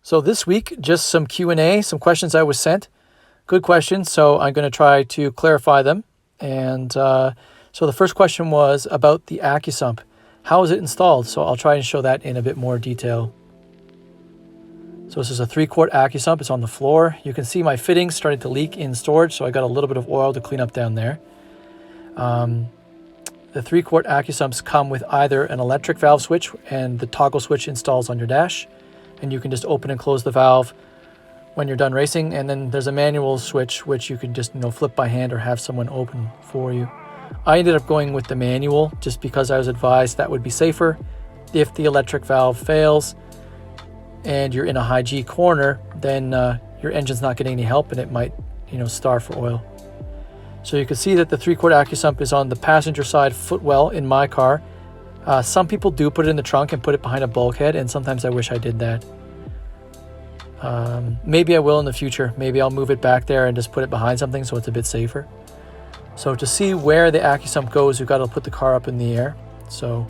So this week, just some Q&A, some questions I was sent. Good questions, so I'm going to try to clarify them. And so the first question was about the Accusump. How is it installed? So I'll try and show that in a bit more detail. So this is a 3-quart Accusump. It's on the floor. You can see my fittings starting to leak in storage, so I got a little bit of oil to clean up down there. The 3-quart Accusumps come with either an electric valve switch, and the toggle switch installs on your dash, and you can just open and close the valve when you're done racing. And then there's a manual switch which you can just flip by hand or have someone open for you. I ended up going with the manual just because I was advised that would be safer. If the electric valve fails and you're in a high G corner, then your engine's not getting any help and it might starve for oil. So you can see that the 3-quart Accusump is on the passenger side footwell in my car. Some people do put it in the trunk and put it behind a bulkhead, and sometimes I wish I did that. Maybe I will in the future. Maybe I'll move it back there and just put it behind something so it's a bit safer. So to see where the Accusump goes, you've got to put the car up in the air. So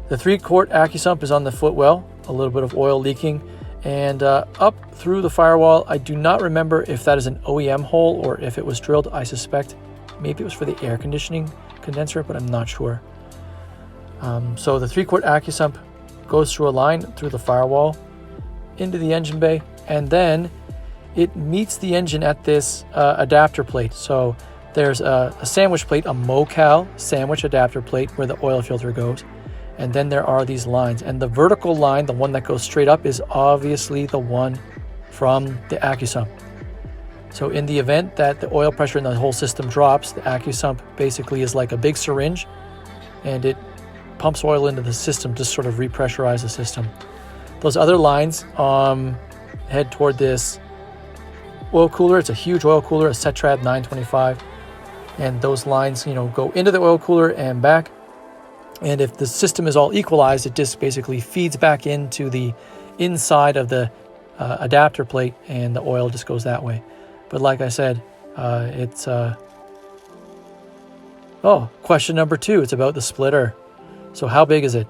the 3-quart Accusump is on the footwell, a little bit of oil leaking, and up through the firewall. I do not remember if that is an OEM hole or if it was drilled. I suspect maybe it was for the air conditioning condenser, but I'm not sure. So the 3-quart Accusump goes through a line through the firewall into the engine bay, and then it meets the engine at this adapter plate. So there's a sandwich plate, a Mocal sandwich adapter plate where the oil filter goes. And then there are these lines. And the vertical line, the one that goes straight up, is obviously the one from the Accusump. So in the event that the oil pressure in the whole system drops, the Accusump basically is like a big syringe, and it pumps oil into the system to sort of repressurize the system. Those other lines head toward this oil cooler. It's a huge oil cooler, a Cetrad 925. And those lines, go into the oil cooler and back. And if the system is all equalized, it just basically feeds back into the inside of the adapter plate, and the oil just goes that way. But like I said, it's... question number 2. It's about the splitter. So how big is it?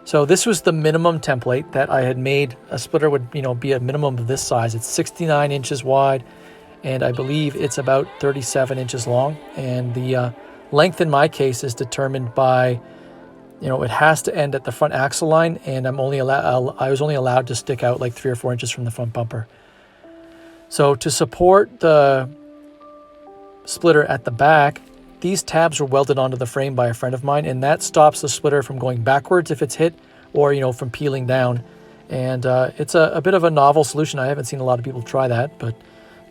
So this was the minimum template that I had made. A splitter would, be a minimum of this size. It's 69 inches wide, and I believe it's about 37 inches long. And the length in my case is determined by, it has to end at the front axle line, and I was only allowed to stick out like 3 or 4 inches from the front bumper. So to support the splitter at the back, these tabs were welded onto the frame by a friend of mine, and that stops the splitter from going backwards if it's hit, or from peeling down. And it's a bit of a novel solution. I haven't seen a lot of people try that, but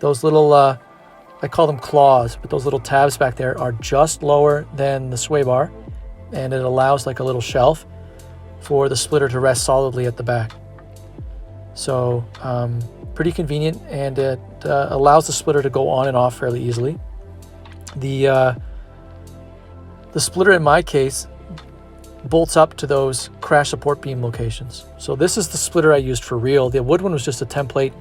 those little I call them claws, but those little tabs back there are just lower than the sway bar, and it allows like a little shelf for the splitter to rest solidly at the back. So pretty convenient, and it allows the splitter to go on and off fairly easily. The splitter in my case bolts up to those crash support beam locations. So this is the splitter I used for real. The wood one was just a template.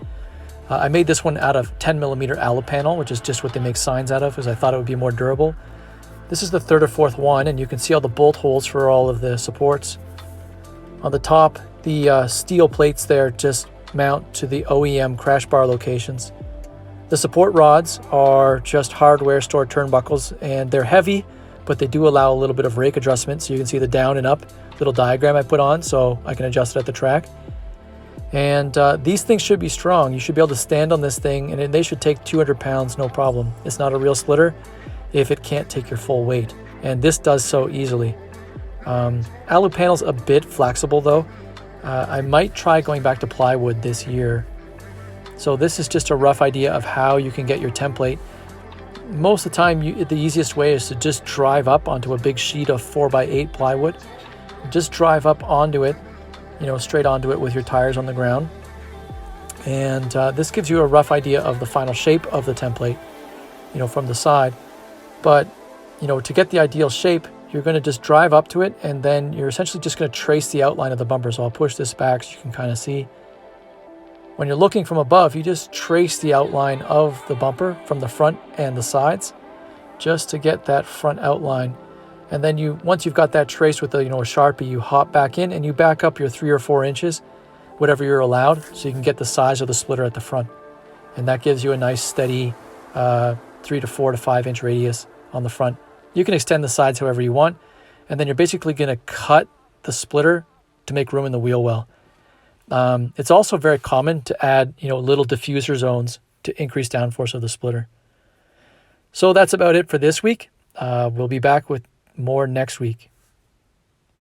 I made this one out of 10 millimeter allo panel, which is just what they make signs out of, because I thought it would be more durable. This is the 3rd or 4th one, and you can see all the bolt holes for all of the supports. On the top, the steel plates there just mount to the OEM crash bar locations. The support rods are just hardware store turnbuckles, and they're heavy, but they do allow a little bit of rake adjustment, so you can see the down and up little diagram I put on, so I can adjust it at the track. And these things should be strong. You should be able to stand on this thing, and they should take 200 pounds, no problem. It's not a real splitter if it can't take your full weight, and this does so easily. Alu panel's a bit flexible though. I might try going back to plywood this year. So this is just a rough idea of how you can get your template. Most of the time, the easiest way is to just drive up onto a big sheet of 4x8 plywood. Just drive up onto it, straight onto it with your tires on the ground. And this gives you a rough idea of the final shape of the template, from the side. But, to get the ideal shape, you're going to just drive up to it, and then you're essentially just going to trace the outline of the bumper. So I'll push this back so you can kind of see. When you're looking from above, you just trace the outline of the bumper from the front and the sides, just to get that front outline. And then once you've got that traced with a Sharpie, you hop back in and you back up your 3 or 4 inches whatever you're allowed, so you can get the size of the splitter at the front. And that gives you a nice steady 3 to 4 to 5 inch radius on the front. You can extend the sides however you want, and then you're basically going to cut the splitter to make room in the wheel well. It's also very common to add, little diffuser zones to increase downforce of the splitter. So that's about it for this week. We'll be back with more next week.